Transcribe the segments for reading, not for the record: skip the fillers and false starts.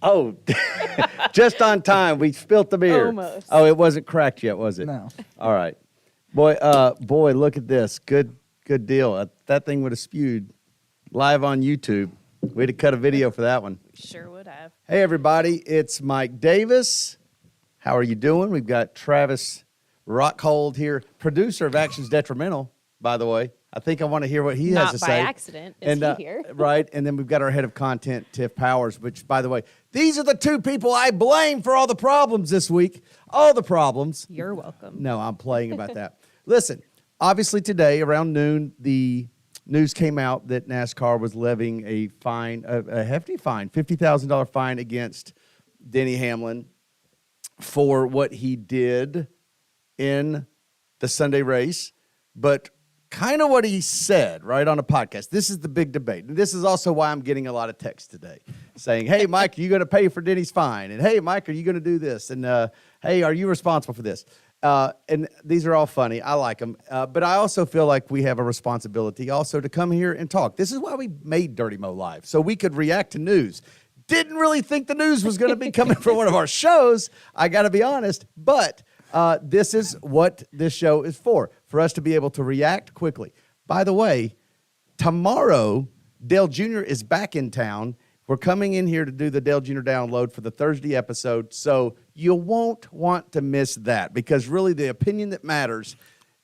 Oh, just on time. We spilt the beer. Almost. Oh, it wasn't cracked yet, was it? No. All right. Boy, look at this. Good deal. That thing would have spewed live on YouTube. We'd have cut a video for that one. Sure would have. Hey, everybody. It's Mike Davis. How are you doing? We've got Travis Rockhold here, producer of Actions Detrimental, by the way. I think I want to hear what he has to say. Not by accident is he here. Right, and then we've got our head of content, Tiff Powers, which, by the way, these are the two people I blame for all the problems this week. All the problems. You're welcome. No, I'm playing about that. Listen, obviously today around noon, the news came out that NASCAR was levying a fine, a hefty fine, $50,000 fine against Denny Hamlin for what he did in the Sunday race, but kind of what he said, right, on a podcast. This is the big debate. And this is also why I'm getting a lot of texts today saying, hey, Mike, are you going to pay for Denny's fine? And, hey, Mike, are you going to do this? And, hey, are you responsible for this? And these are all funny. I like them. But I also feel like we have a responsibility also to come here and talk. This is why we made Dirty Mo Live, so we could react to news. Didn't really think the news was going to be coming from one of our shows, I got to be honest, but this is what this show is for us to be able to react quickly. By the way, tomorrow, Dale Jr. is back in town. We're coming in here to do the Dale Jr. download for the Thursday episode, so you won't want to miss that because really the opinion that matters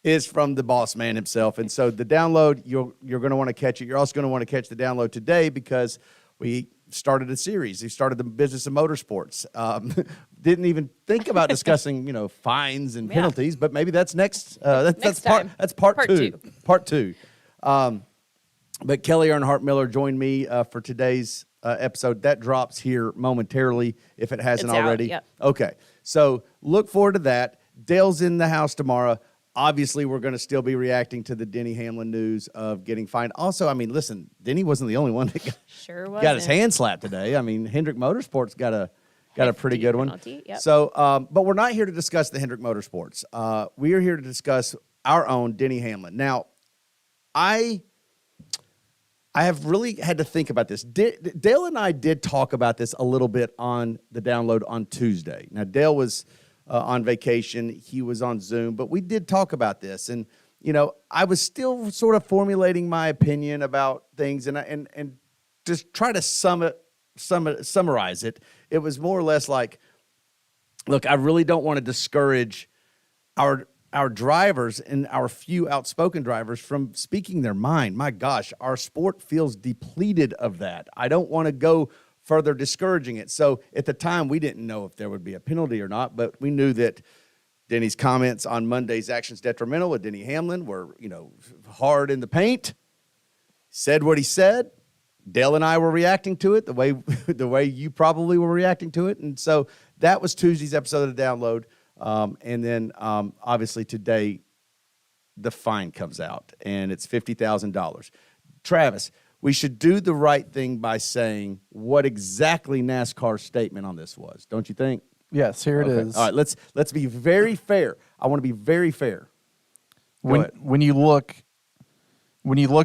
is from the boss man himself. And so the download, you're going to want to catch it. You're also going to want to catch the download today because we started a series. We started the business of motorsports. Didn't even think about discussing, fines and penalties, but maybe that's next. That's part two. Part two. But Kelly Earnhardt Miller joined me for today's episode. That drops here momentarily if it hasn't already. Yep. Okay. So look forward to that. Dale's in the house tomorrow. Obviously, we're going to still be reacting to the Denny Hamlin news of getting fined. Also, listen, Denny wasn't the only one that got his hand slapped today. Hendrick Motorsports got a pretty good one. Yep. So, but we're not here to discuss the Hendrick Motorsports. We are here to discuss our own Denny Hamlin. Now, I have really had to think about this. Dale and I did talk about this a little bit on the download on Tuesday. Now, Dale was on vacation. He was on Zoom, but we did talk about this. And, I was still sort of formulating my opinion about things and just try to summarize it. It was more or less like, look, I really don't want to discourage our drivers and our few outspoken drivers from speaking their mind. My gosh, our sport feels depleted of that. I don't want to go further discouraging it. So at the time, we didn't know if there would be a penalty or not, but we knew that Denny's comments on Monday's Actions Detrimental with Denny Hamlin were, hard in the paint. Said what he said. Dale and I were reacting to it the way you probably were reacting to it. And so that was Tuesday's episode of the download. And then obviously today, the fine comes out, and it's $50,000. Travis, we should do the right thing by saying what exactly NASCAR's statement on this was, don't you think? Yes, here it is. All right, let's be very fair. I want to be very fair. When you look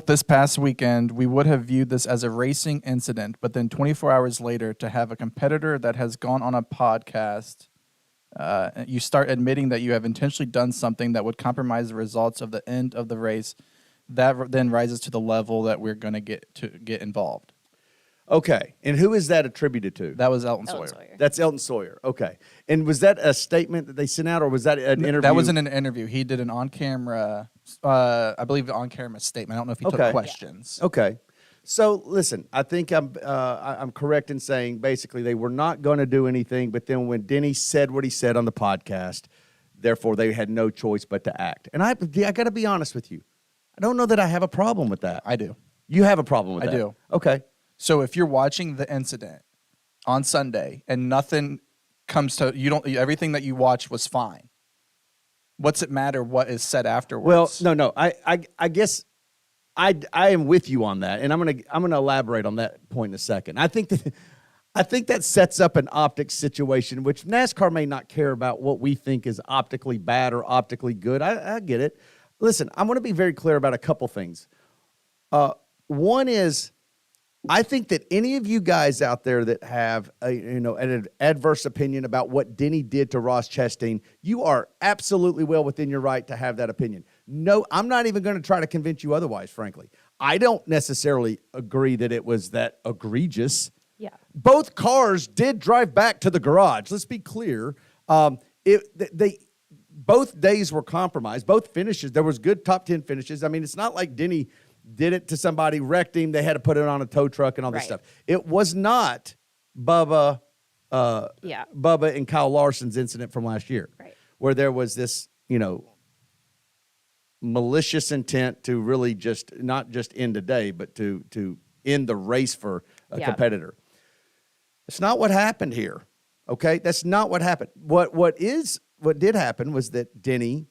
this past weekend, we would have viewed this as a racing incident, but then 24 hours later to have a competitor that has gone on a podcast, you start admitting that you have intentionally done something that would compromise the results of the end of the race. That then rises to the level that we're going to get involved. Okay, and who is that attributed to? That was Elton Sawyer. That's Elton Sawyer. Okay, and was that a statement that they sent out, or was that an interview? That wasn't an interview. He did an on-camera, I believe, an on-camera statement. I don't know if he took questions. Okay, so listen, I think I'm correct in saying basically they were not going to do anything, but then when Denny said what he said on the podcast, therefore they had no choice but to act. And I got to be honest with you. I don't know that I have a problem with that. I do. You have a problem with that? I do. Okay. So if you're watching the incident on Sunday and nothing comes to everything that you watched was fine, what's it matter what is said afterwards? Well, no. I guess I am with you on that, and I'm gonna elaborate on that point in a second. I think that sets up an optics situation, which NASCAR may not care about what we think is optically bad or optically good. I get it. Listen, I'm going to be very clear about a couple things. One is I think that any of you guys out there that have an adverse opinion about what Denny did to Ross Chastain, you are absolutely well within your right to have that opinion. No, I'm not even going to try to convince you otherwise, frankly. I don't necessarily agree that it was that egregious. Yeah. Both cars did drive back to the garage. Let's be clear. Both days were compromised. Both finishes. There was good top 10 finishes. I mean, it's not like Denny did it to somebody, wrecked him, they had to put it on a tow truck and all this stuff. It was not Bubba and Kyle Larson's incident from last year, where there was this, malicious intent to really just not just end a day, but to end the race for a competitor. It's not what happened here. Okay, that's not what happened. What did happen was that Denny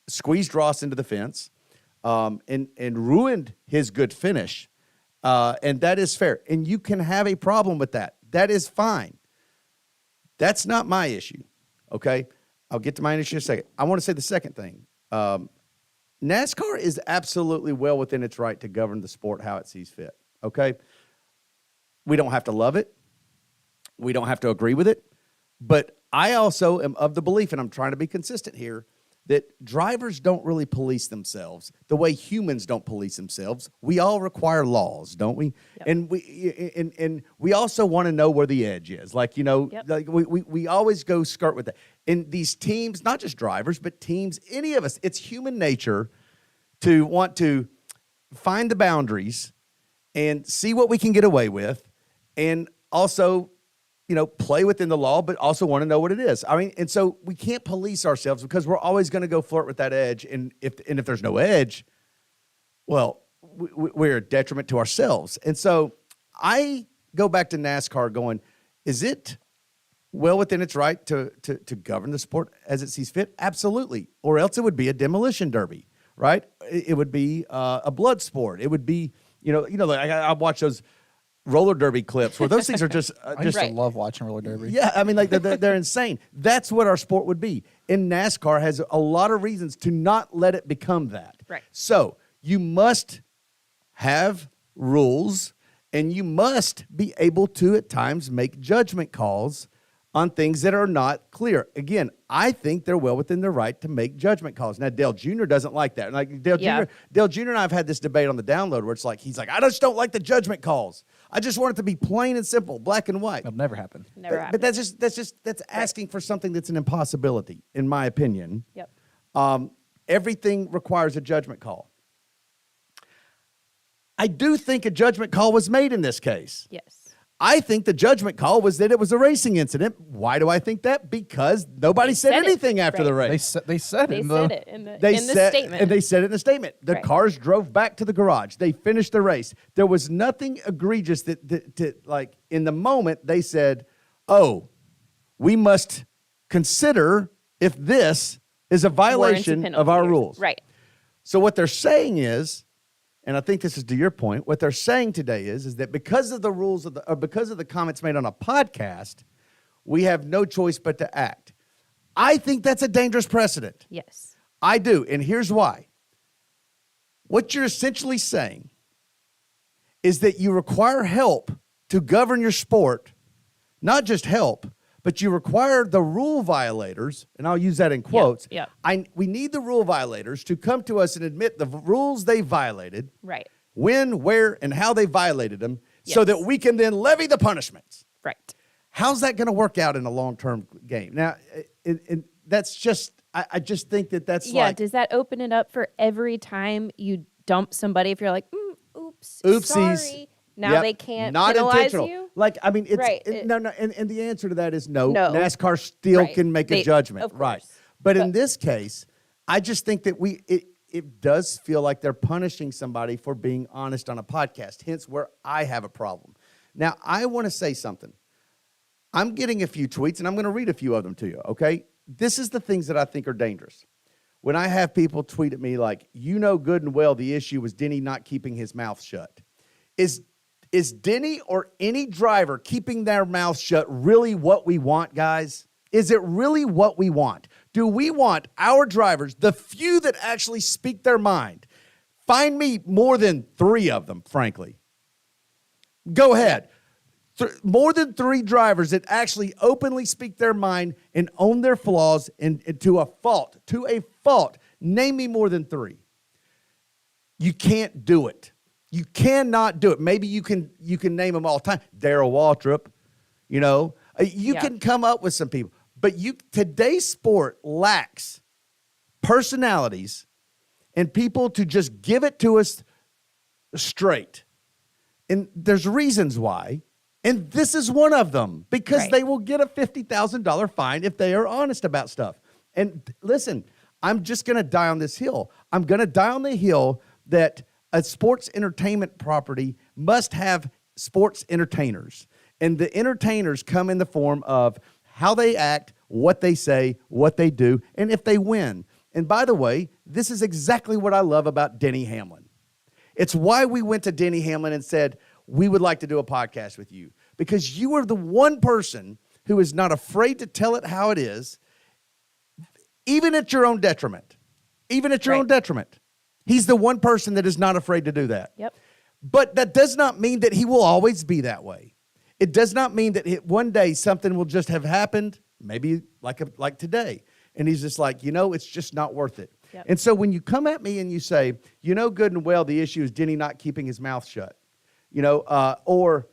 squeezed Ross into the fence. And ruined his good finish. And that is fair. And you can have a problem with that. That is fine. That's not my issue, okay? I'll get to my issue in a second. I want to say the second thing. NASCAR is absolutely well within its right to govern the sport how it sees fit, okay? We don't have to love it. We don't have to agree with it. But I also am of the belief, and I'm trying to be consistent here, that drivers don't really police themselves the way humans don't police themselves. We all require laws, don't we? Yep. And we also want to know where the edge is. Like, like we always go skirt with that. And these teams, not just drivers, but teams, any of us, it's human nature to want to find the boundaries and see what we can get away with, and also play within the law, but also want to know what it is. I mean, and so we can't police ourselves because we're always going to go flirt with that edge. And if there's no edge, well, we're a detriment to ourselves. And so I go back to NASCAR going, is it well within its right to govern the sport as it sees fit? Absolutely. Or else it would be a demolition derby, right? It would be a blood sport. It would be, I watch those roller derby clips where those things are just I used to love watching roller derby. Yeah, I mean, like they're insane. That's what our sport would be. And NASCAR has a lot of reasons to not let it become that. Right. So you must have rules, and you must be able to at times make judgment calls on things that are not clear. Again, I think they're well within their right to make judgment calls. Now, Dale Jr. doesn't like that. Like Dale Jr. and I have had this debate on the download where it's like, he's like, I just don't like the judgment calls. I just want it to be plain and simple, black and white. It'll never happen. But that's asking for something that's an impossibility, in my opinion. Yep. Everything requires a judgment call. I do think a judgment call was made in this case. Yes. I think the judgment call was that it was a racing incident. Why do I think that? Because nobody said anything after the race. They said it in the statement. And they said it in the statement. The cars drove back to the garage. They finished the race. There was nothing egregious that like in the moment they said, oh, we must consider if this is a violation of our rules. Right. So what they're saying is, and I think this is to your point, what they're saying today is that because of the rules or because of the comments made on a podcast, we have no choice but to act. I think that's a dangerous precedent. Yes. I do, and here's why. What you're essentially saying is that you require help to govern your sport, not just help, but you require the rule violators, and I'll use that in quotes. Yep. We need the rule violators to come to us and admit the rules they violated, right? When, where, and how they violated them, so that we can then levy the punishments. Right. How's that going to work out in a long-term game? Now, that's just, I just think that's like... does that open it up for every time you dump somebody if you're like, oops, oopsies. Sorry. Now they can't not penalize intentional. you? Like, I mean, it's no, and the answer to that is no. NASCAR still can make a judgment. Of course. Right. But in this case, I just think that it does feel like they're punishing somebody for being honest on a podcast, hence where I have a problem. Now, I want to say something. I'm getting a few tweets, and I'm going to read a few of them to you, okay? This is the things that I think are dangerous. When I have people tweet at me like, you know good and well the issue was Denny not keeping his mouth shut. Is Denny or any driver keeping their mouth shut really what we want, guys? Is it really what we want? Do we want our drivers, the few that actually speak their mind, Find me more than 3 of them, frankly. Go ahead. More than 3 drivers that actually openly speak their mind and own their flaws and to a fault. Name me more than 3. You can't do it. You cannot do it. Maybe you can name them all the time. Darrell Waltrip, you can come up with some people. But today's sport lacks personalities and people to just give it to us straight. And there's reasons why. And this is one of them, because they will get a $50,000 fine if they are honest about stuff. And listen, I'm just going to die on this hill. I'm going to die on the hill that a sports entertainment property must have sports entertainers. And the entertainers come in the form of how they act, what they say, what they do, and if they win. And by the way, this is exactly what I love about Denny Hamlin. It's why we went to Denny Hamlin and said, we would like to do a podcast with you, because you are the one person who is not afraid to tell it how it is, even at your own detriment. Even at your own detriment. He's the one person that is not afraid to do that. Yep. But that does not mean that he will always be that way. It does not mean that one day something will just have happened, maybe like today. And he's just like, it's just not worth it. Yep. And so when you come at me and you say, good and well, the issue is Denny not keeping his mouth shut, or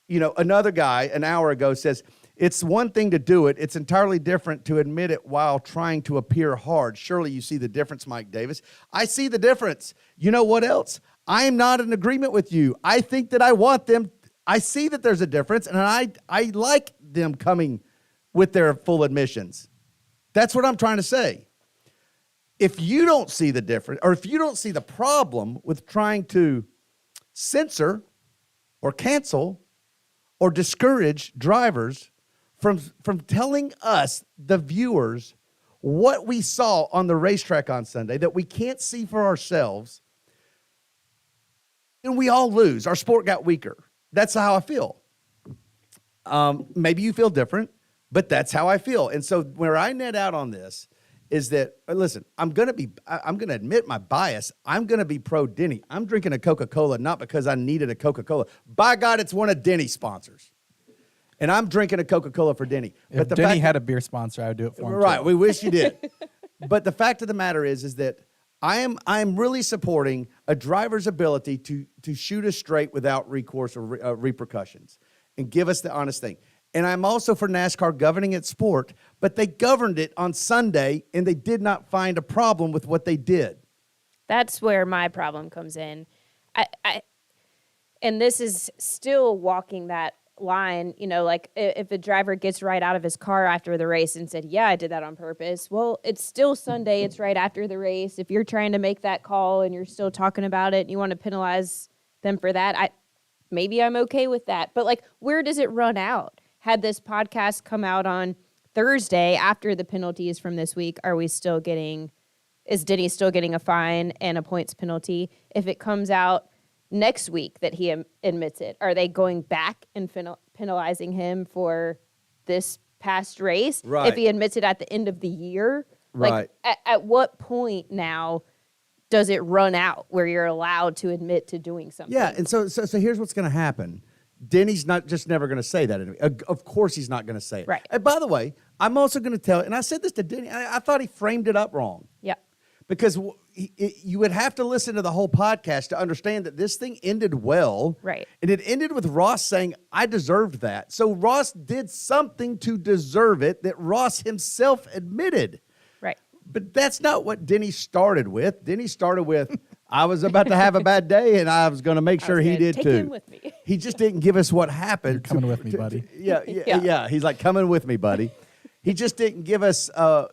another guy an hour ago says, it's one thing to do it. It's entirely different to admit it while trying to appear hard. Surely you see the difference, Mike Davis. I see the difference. You know what else? I am not in agreement with you. I think that I want them. I see that there's a difference, and I like them coming with their full admissions. That's what I'm trying to say. If you don't see the difference, or if you don't see the problem with trying to censor or cancel or discourage drivers from telling us, the viewers, what we saw on the racetrack on Sunday that we can't see for ourselves, and we all lose. Our sport got weaker. That's how I feel. Maybe you feel different, but that's how I feel. And so where I net out on this is that, listen, I'm going to admit my bias. I'm going to be pro Denny. I'm drinking a Coca-Cola not because I needed a Coca-Cola. By God, it's one of Denny's sponsors. And I'm drinking a Coca-Cola for Denny. If Denny had a beer sponsor, I would do it for him. Right, too. we wish you did. But the fact of the matter is that I am really supporting a driver's ability to shoot us straight without recourse or repercussions and give us the honest thing. And I'm also for NASCAR governing its sport, but they governed it on Sunday and they did not find a problem with what they did. That's where my problem comes in. And this is still walking that line, like if a driver gets right out of his car after the race and said, yeah, I did that on purpose. Well, it's still Sunday. It's right after the race. If you're trying to make that call and you're still talking about it and you want to penalize them for that, maybe I'm okay with that. But where does it run out? Had this podcast come out on Thursday after the penalties from this week, is Denny still getting a fine and a points penalty? If it comes out next week that he admits it, are they going back and penalizing him for this past race? Right. If he admits it at the end of the year? Right. At what point now does it run out where you're allowed to admit to doing something? Yeah, and so here's what's going to happen. Denny's not just never going to say that. Of course he's not going to say it. Right. And by the way, I'm also going to tell, and I said this to Denny, I thought he framed it up wrong. Yeah. Because you would have to listen to the whole podcast to understand that this thing ended well. Right. And it ended with Ross saying, I deserved that. So Ross did something to deserve it that Ross himself admitted. Right. But that's not what Denny started with. Denny started with, I was about to have a bad day, and I was going to make sure he did take too. him with me. He just didn't give us what happened. You're coming with me, buddy. Yeah. He's like, coming with me, buddy. He just didn't give us, I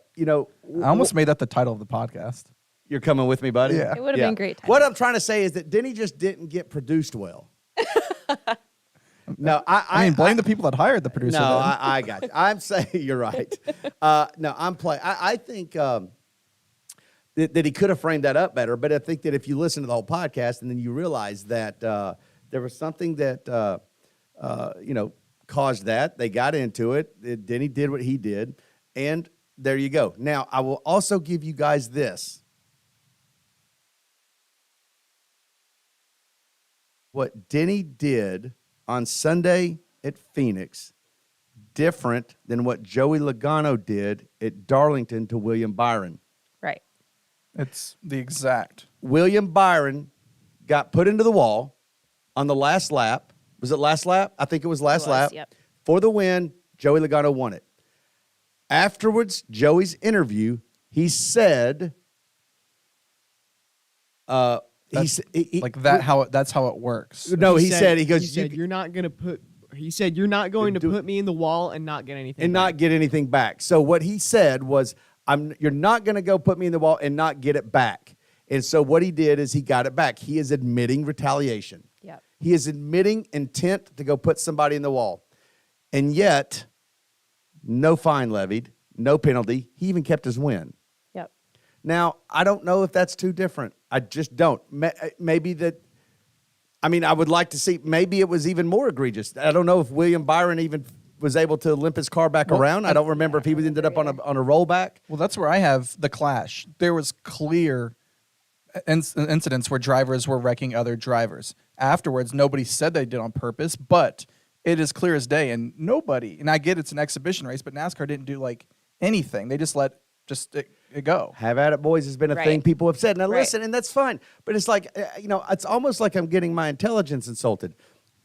almost made that the title of the podcast. You're coming with me, buddy? Yeah. It would have been great. What I'm trying to say is that Denny just didn't get produced well. No, I mean, blame the people that hired the producer. No, then. I got you. I'm saying you're right. No, I'm playing. I think that he could have framed that up better, but I think that if you listen to the whole podcast and then you realize that there was something that, caused that, they got into it, Denny did what he did, and there you go. Now, I will also give you guys this. what Denny did on Sunday at Phoenix different than what Joey Logano did at Darlington to William Byron? Right. It's the exact. William Byron got put into the wall on the last lap. Was it last lap? I think it was last lap. Yep. For the win, Joey Logano won it. Afterwards, Joey's interview, he said, That's how it works. No, he said you're not going to put. He said you're not going to put me in the wall and not get anything and back. not get anything back. So what he said was, you're not going to go put me in the wall and not get it back. And so what he did is he got it back. He is admitting retaliation. Yep. He is admitting intent to go put somebody in the wall. And yet, no fine levied, no penalty. He even kept his win. Yep. Now, I don't know if that's too different. I just don't. Maybe that, I would like to see, maybe it was even more egregious. I don't know if William Byron even was able to limp his car back around. I don't remember if he ended up on a rollback. Well, that's where I have the clash. There was clear incidents where drivers were wrecking other drivers. Afterwards, nobody said they did on purpose, but it is clear as day. And nobody, and I get it's an exhibition race, but NASCAR didn't do anything. They just let it go. Have at it, boys, has been a thing people have said. Now, listen, and that's fine. But it's like, it's almost like I'm getting my intelligence insulted.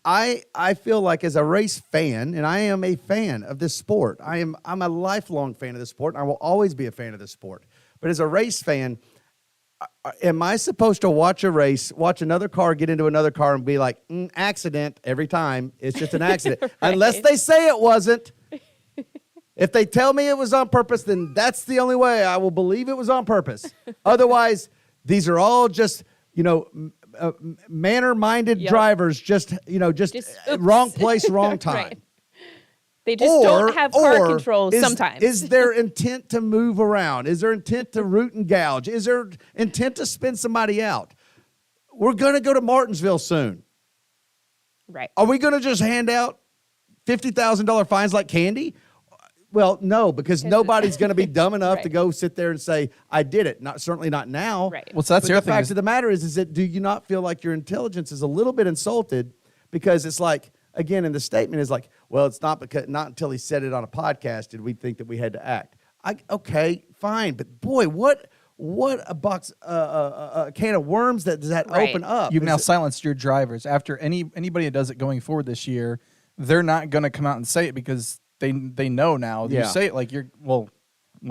I feel like as a race fan, and I am a fan of this sport. I'm a lifelong fan of this sport, and I will always be a fan of this sport. But as a race fan, am I supposed to watch a race, watch another car get into another car and be like, accident every time? It's just an accident. Right. Unless they say it wasn't. If they tell me it was on purpose, then that's the only way I will believe it was on purpose. Otherwise, these are all just, manner-minded drivers, just wrong place, wrong time. Right. They just don't have car control sometimes. Is there intent to move around? Is there intent to root and gouge? Is there intent to spin somebody out? We're going to go to Martinsville soon. Right. Are we going to just hand out $50,000 fines like candy? Well, no, because nobody's going to be dumb enough to go sit there and say, I did it. Certainly not now. Right. Well, so that's but the the fact of the matter is that do you not feel like your intelligence is a little bit insulted? Because it's like, again, in the statement is like, well, it's not until he said it on a podcast did we think that we had to act. Okay, fine, but boy, what a box, a can of worms does that open up? You've now silenced your drivers. After anybody that does it going forward this year, they're not going to come out and say it because they know now. You say it like we'll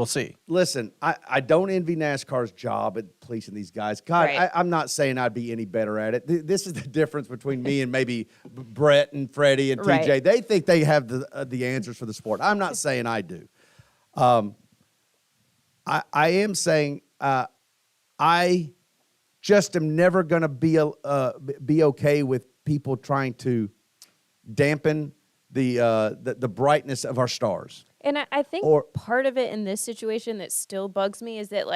see. Listen, I don't envy NASCAR's job at policing these guys. God, I'm not saying I'd be any better at it. This is the difference between me and maybe Brett and Freddie and TJ. They think they have the answers for the sport. I'm not saying I do. I am saying I just am never going to be okay with people trying to dampen the brightness of our stars. And I think part of it in this situation that still bugs me is that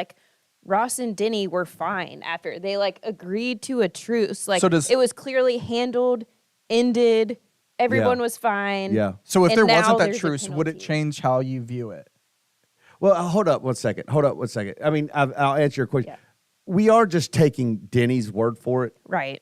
Ross and Denny were fine after they agreed to a truce. It was clearly handled, ended. Everyone was fine. Yeah. So if there wasn't that truce, would it change how you view it? Well, hold up one second. I'll answer your question. Yeah. We are just taking Denny's word for it. Right.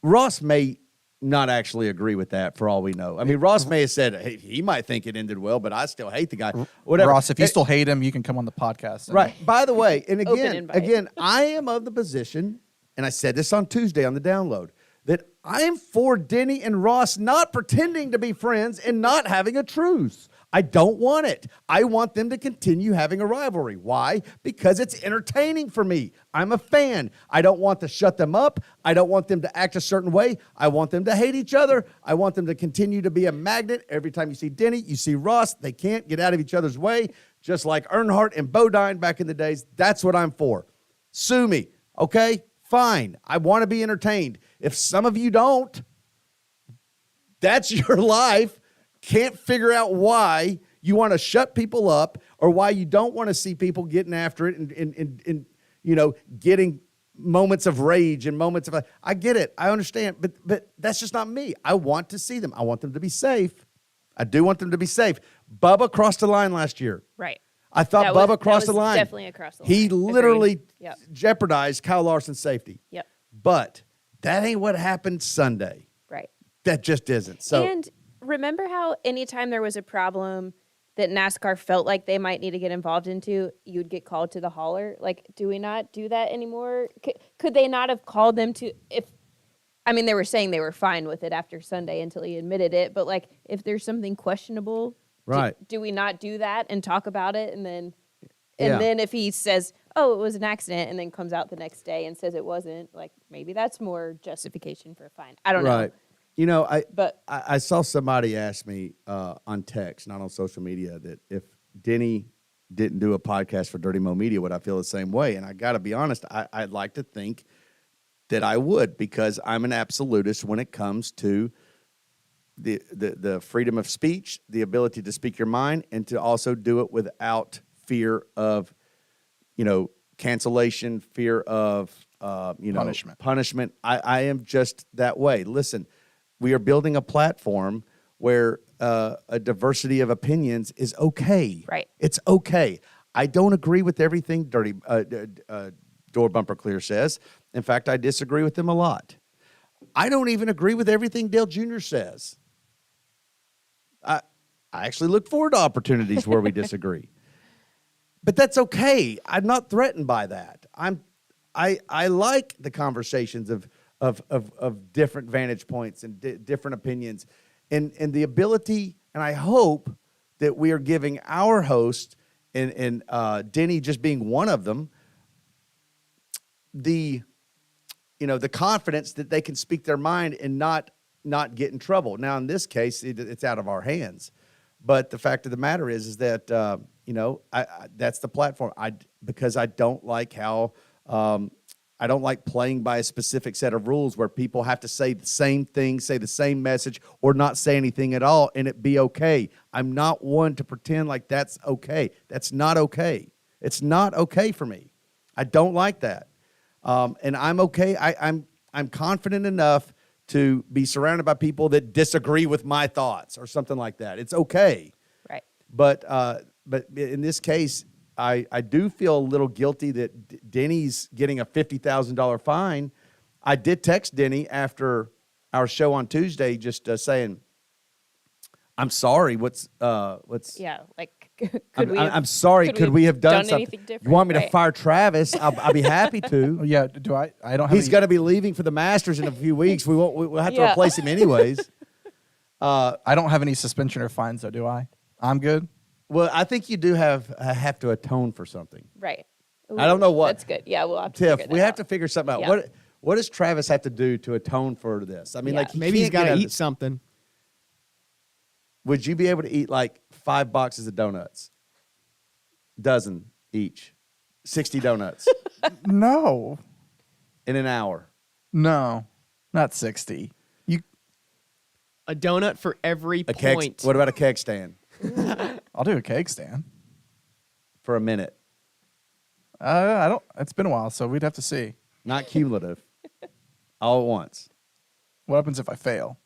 Ross may not actually agree with that for all we know. Ross may have said, hey, he might think it ended well, but I still hate the guy. Whatever. Ross, if you still hate him, you can come on the podcast. Right. By the way, and again, I am of the position, and I said this on Tuesday on the download, that I am for Denny and Ross not pretending to be friends and not having a truce. I don't want it. I want them to continue having a rivalry. Why? Because it's entertaining for me. I'm a fan. I don't want to shut them up. I don't want them to act a certain way. I want them to hate each other. I want them to continue to be a magnet. Every time you see Denny, you see Ross. They can't get out of each other's way, just like Earnhardt and Bodine back in the days. That's what I'm for. Sue me, okay? Fine. I want to be entertained. If some of you don't, that's your life. Can't figure out why you want to shut people up or why you don't want to see people getting after it and getting moments of rage and moments of, I get it. I understand, but that's just not me. I want to see them. I want them to be safe. I do want them to be safe. Bubba crossed the line last year. Right. I thought Bubba crossed the line. Definitely across the line. He literally jeopardized Kyle Larson's safety. Yep. But That ain't what happened Sunday. Right. That just isn't. So And remember how anytime there was a problem that NASCAR felt like they might need to get involved into, you'd get called to the hauler? Like, do we not do that anymore? Could they not have called them to, they were saying they were fine with it after Sunday until he admitted it, but like, if there's something questionable, right. do we not do that and talk about it? And then if he says, oh, it was an accident, and then comes out the next day and says it wasn't, like, maybe that's more justification for a fine. I don't know. Right. I saw somebody ask me on text, not on social media, that if Denny didn't do a podcast for Dirty Mo Media, would I feel the same way? And I got to be honest, I'd like to think that I would, because I'm an absolutist when it comes to the freedom of speech, the ability to speak your mind, and to also do it without fear of, cancellation, fear of, punishment. I am just that way. Listen, we are building a platform where a diversity of opinions is okay. Right. It's okay. I don't agree with everything Door Bumper Clear says. In fact, I disagree with him a lot. I don't even agree with everything Dale Jr. says. I actually look forward to opportunities where we disagree. But that's okay. I'm not threatened by that. I like the conversations of different vantage points and different opinions, and the ability, and I hope that we are giving our host and Denny just being one of them, the confidence that they can speak their mind and not get in trouble. Now, in this case, it's out of our hands. But the fact of the matter is that that's the platform. Because I don't like how I don't like playing by a specific set of rules where people have to say the same thing, say the same message, or not say anything at all, and it be okay. I'm not one to pretend like that's okay. That's not okay. It's not okay for me. I don't like that. And I'm okay. I'm confident enough to be surrounded by people that disagree with my thoughts or something like that. It's okay. Right. But in this case, I do feel a little guilty that Denny's getting a $50,000 fine. I did text Denny after our show on Tuesday, just saying, "I'm sorry. What's Yeah, like I'm sorry. Could we have done something different? You want me to fire Travis? I'll be happy to. Yeah. Do I? I don't have. He's going to be leaving for the Masters in a few weeks. We'll have to Yeah. replace him anyways. I don't have any suspension or fines, though. Do I? I'm good. Well, I think you do have to atone for something. Right. I don't know what. That's good. Yeah, we'll have to Tiff, figure we that have out. to figure something out. Yeah. What does Travis have to do to atone for this? I mean, Yeah. like Maybe he's got to eat something. Would you be able to eat like 5 boxes of donuts? Dozen each. 60 donuts No. in an hour. No. Not 60. A donut for every A keg. point. What about a keg stand I'll do a cake stand. for a minute? I don't. It's been a while, so we'd have to see. Not cumulative. All at once. What happens if I fail?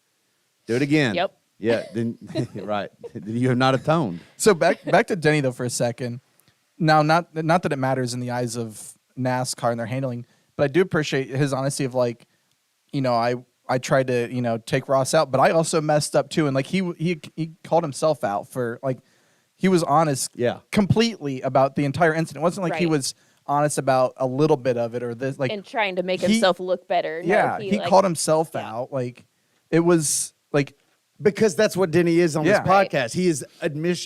Do it again. Yep. Yeah. Then right. Then you have not atoned. So back to Denny though for a second. Now, not that it matters in the eyes of NASCAR and their handling, but I do appreciate his honesty of like, I tried to take Ross out, but I also messed up too, and like he called himself out for like he was honest, completely about the entire incident. It wasn't like he Right. was honest about a little bit of it or this like And trying to make himself look better. No, yeah, he called himself out like it was like. Because that's what Denny is on this Yeah. Right. podcast. He is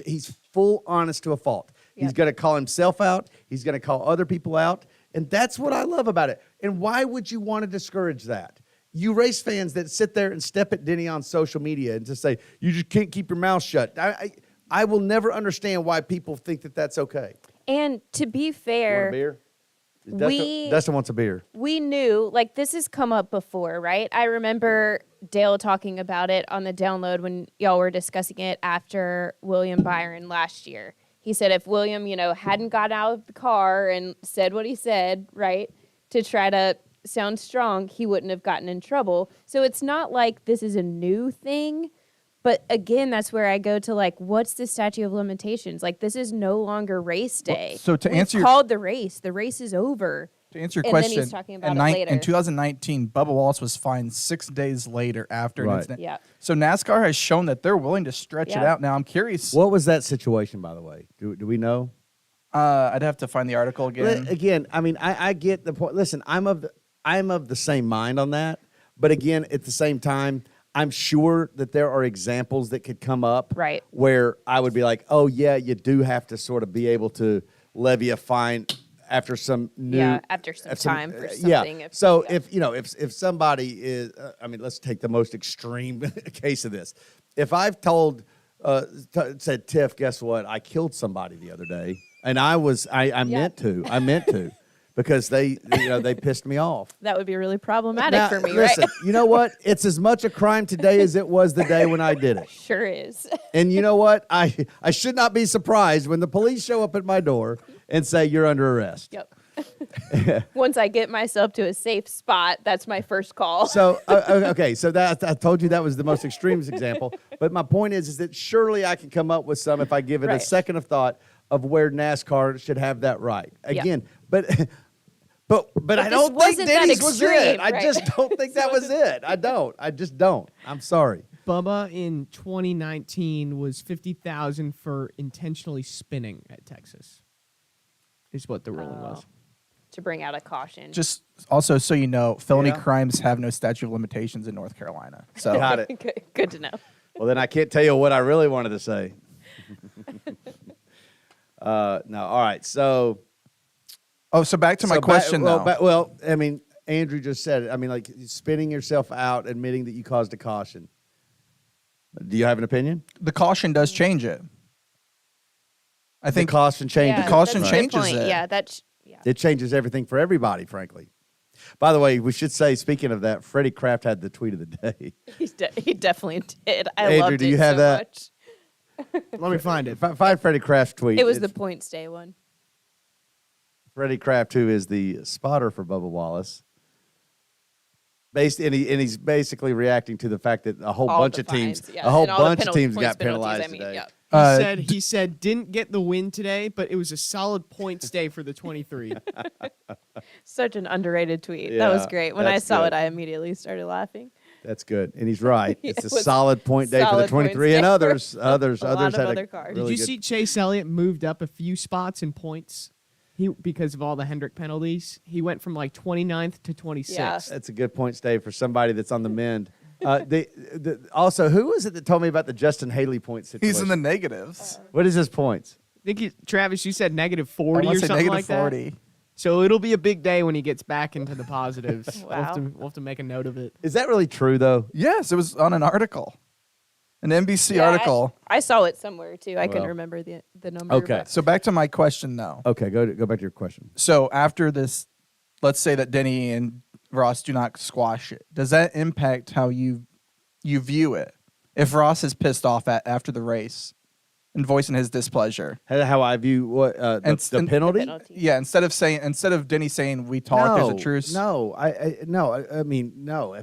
he's full honest to a fault. He's Yep. going to call himself out. He's going to call other people out. And that's what I love about it. And why would you want to discourage that? You race fans that sit there and step at Denny on social media and just say, you just can't keep your mouth shut. I will never understand why people think that that's okay. And to be You want a fair, beer? we- Dustin wants a beer. we knew, like, this has come up before, right? I remember Dale talking about it on the download when y'all were discussing it after William Byron last year. He said if William, hadn't got out of the car and said what he said, right, to try to sound strong, he wouldn't have gotten in trouble. So it's not like this is a new thing. But again, that's where I go to, like, what's the statute of limitations? Like, this is no longer race day. so to We've answer your- called the race is over. To answer your And question, then he's talking about it later. in 2019, Bubba Wallace was fined 6 days later after an Right. incident. Yeah. So NASCAR has shown that they're willing to stretch it Yeah. out. Now I'm curious. What was that situation, by the way? Do we know? I'd have to find the article again. Again, I mean, I get the point. Listen, I'm of the same mind on that. But again, at the same time, I'm sure that there are examples that could come up Right. where I would be like, oh, yeah, you do have to sort of be able to levy a fine after some new. Yeah, after some time for Yeah. something. So if somebody is, I mean, let's take the most extreme case of this. If I've said, Tiff, guess what? I killed somebody the other day. And I meant to. Because they pissed me off. That would be really problematic Now, for me, listen, right? you know what? It's as much a crime today as it was the day when I did it. Sure is. And you know what? I should not be surprised when the police show up at my door and say, you're under arrest. Yep. Once I get myself to a safe spot, that's my first call. So, okay, so that I told you that was the most extreme example. But my point is that surely I can come up with some if I give it a Right. second of thought of where NASCAR should have that right. Again, but I don't think wasn't that Denny's was it. extreme, I right? just don't think that was it. I just don't. I'm sorry. Bubba in 2019 was 50,000 for intentionally spinning at Texas. Is what the ruling was. To bring out a caution. Just also so you know, felony Yeah. crimes have no statute of limitations in North Carolina. So Got it. Good to know. Well, then I can't tell you what I really wanted to say. No, all right. So, so back to my question now. Well, I mean, Andrew just said it. I mean, like spinning yourself out, admitting that you caused a caution. Do you have an opinion? The caution does change it. I think the caution changes. The caution that's a good changes point. it. Yeah, It changes everything for everybody, frankly. By the way, we should say, speaking of that, Freddie Kraft had the tweet of the day. he definitely did. I Andrew, loved do it you have so that? much. Let me find it. Find Freddie Kraft's tweet. It was the It's points day one. Freddie Kraft, who is the spotter for Bubba Wallace. And he's basically reacting to the fact that a whole All bunch the of teams, fines, yeah, a whole and all the bunch of teams points got penalized penalties, today. yeah. He said didn't get the win today, but it was a solid points day for the 23. Such an underrated tweet. That was Yeah, great. When I that's saw good. it, I immediately started laughing. That's good, and he's right. It's It a was solid point day for the solid points 23 and day for others. Others a lot had of other cars. Did really you good- see Chase Elliott moved up a few spots in points? Because of all the Hendrick penalties, he went from like 29th to 26th. Yeah. That's a good point, Dave, for somebody that's on the mend. Also, who was it that told me about the Justin Haley point situation? He's in the negatives. What is his points? I think Travis, you said negative I 40 or want to say something negative like 40. that. So it'll be a big day when he gets back into the positives. Wow. We'll have to make a note of it. Is that really true, though? Yes, it was on an article, an NBC Yeah, article. I saw it somewhere too. I Well. couldn't remember the number. Okay. but- So back to my question now. Okay, go back to your question. So after this, let's say that Denny and Ross do not squash it. Does that impact how you view it? If Ross is pissed off after the race and voicing his displeasure, How I view what the penalty? penalty. yeah, instead of Denny saying we talked, there's a truce. No, I mean, no.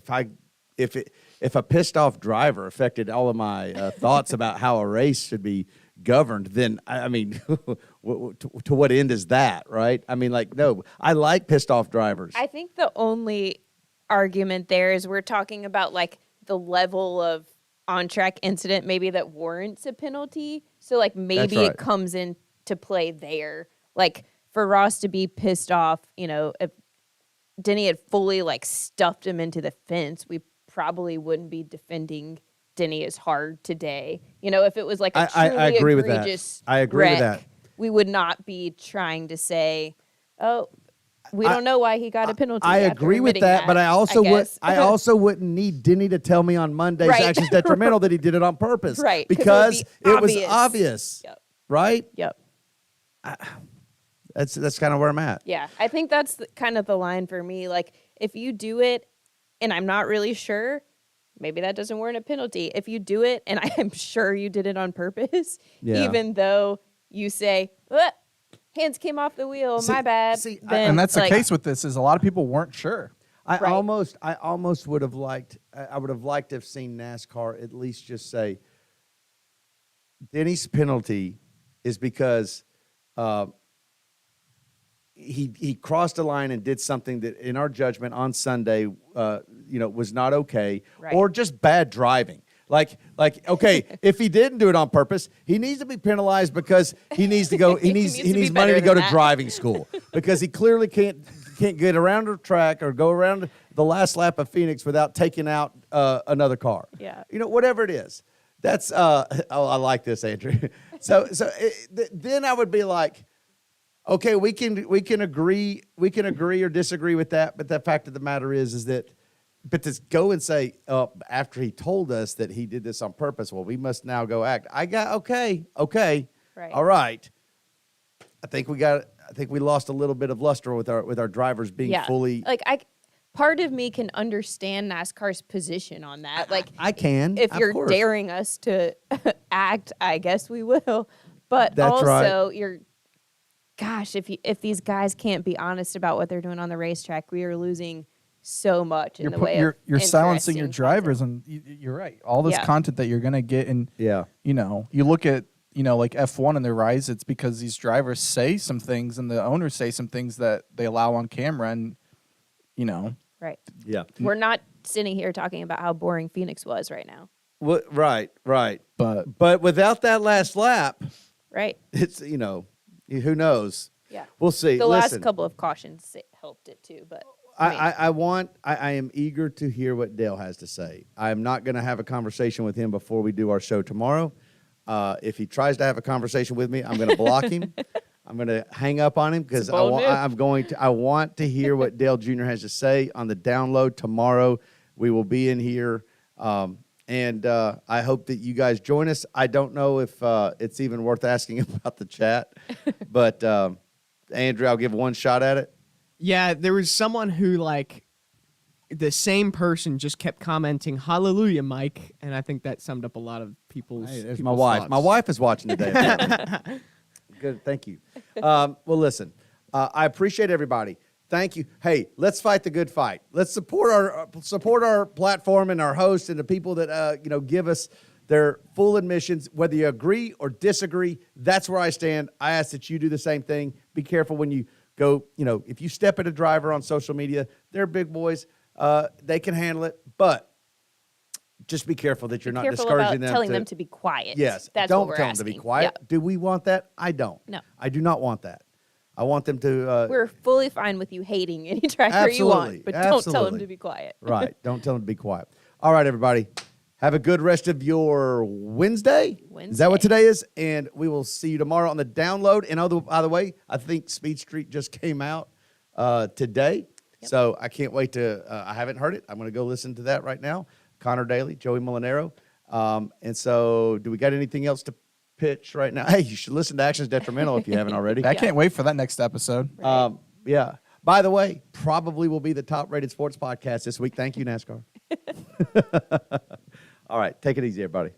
If a pissed off driver affected all of my thoughts about how a race should be governed, then I mean, to what end is that, right? I mean, like, no, I like pissed off drivers. I think the only argument there is we're talking about like the level of on-track incident maybe that warrants a penalty. So like maybe right. it comes into play there. Like for Ross to be pissed off, if Denny had fully like stuffed him into the fence, we probably wouldn't be defending Denny as hard today. If it was like a truly I agree with that. egregious I agree with wreck, that. we would not be trying to say, oh, we don't know why he got a penalty. I after agree with admitting that, but I also would. guess. I also wouldn't need Denny to tell me on Monday's Right. actions detrimental that he did it on purpose, Right, 'cause Because it would it was be obvious, Yep. right? Yep. That's kind of where I'm at. Yeah, I think that's kind of the line for me. Like, if you do it and I'm not really sure, maybe that doesn't warrant a penalty. If you do it and I am sure you did it on purpose, Yeah. even though you say, hands came off the wheel, my bad. And that's the like, case with this. Is a lot of people weren't sure. I Right. almost would have liked. I would have liked to have seen NASCAR at least just say, Denny's penalty is because he crossed a line and did something that, in our judgment on Sunday, was not okay, Right. or just bad driving. Like, okay, if he didn't do it on purpose, he needs to be penalized because he needs to go. He needs He needs to be money to better go than to that. driving school because he clearly can't get around the track or go around the last lap of Phoenix without taking out another car. Yeah. Whatever it is. That's I like this, Andrew. Then I would be like, okay, we can agree or disagree with that, but the fact of the matter is that. But to go and say, after he told us that he did this on purpose, well, we must now go act. Okay, Right. all right. I think we lost a little bit of luster with our drivers being fully. Like part of me can understand NASCAR's position on that. Like I can, if of you're course. daring us to act, I guess we will. But That's also right. if these guys can't be honest about what they're doing on the racetrack, we are losing so much in the way of you're silencing your interesting drivers, content. and you're right. All this Yeah. content that you're gonna get, and Yeah. you look at like F1 and their rise. It's because these drivers say some things, and the owners say some things that they allow on camera, and Right. Yeah. We're not sitting here talking about how boring Phoenix was right now. Right. but without that last lap, Right. it's who knows. Yeah. We'll see. The Listen, last couple of cautions helped it too, but I am eager to hear what Dale has to say. I'm not going to have a conversation with him before we do our show tomorrow. If he tries to have a conversation with me, I'm going to block him. I'm going to hang up on him because I want to hear what Dale Jr. has to say on the download tomorrow. We will be in here, and I hope that you guys join us. I don't know if it's even worth asking about the chat, but Andrew, I'll give one shot at it. Yeah, there was someone who, the same person just kept commenting, "Hallelujah, Mike," and I think that summed up a lot of people's. Hey, there's people's my wife. thoughts. My wife is watching today. Good, thank you. Well, listen, I appreciate everybody. Thank you. Hey, let's fight the good fight. Let's support our platform and our hosts and the people that give us their full admissions. Whether you agree or disagree, that's where I stand. I ask that you do the same thing. Be careful when you go. If you step at a driver on social media, they're big boys. They can handle it, but just be careful that you're not careful discouraging about them. telling them to be quiet. Yes, That's don't what we're tell asking. them to be quiet. Yeah. Do we want that? I don't. No. I do not want that. I want them to. We're fully fine with you hating any driver you Absolutely, want, but don't tell them absolutely. to be quiet. Right. Don't tell them to be quiet. All right, everybody. Have a good rest of your Wednesday. Is that what today is? And we will see you tomorrow on the download. And by the way, I think Speed Street just came out today. Yep. So I can't wait to, I haven't heard it. I'm going to go listen to that right now. Connor Daly, Joey Molinaro. And so do we got anything else to pitch right now? Hey, you should listen to Actions Detrimental if you haven't already. I can't wait for that next episode. Right. Yeah. By the way, probably will be the top-rated sports podcast this week. Thank you, NASCAR. All right. Take it easy, everybody.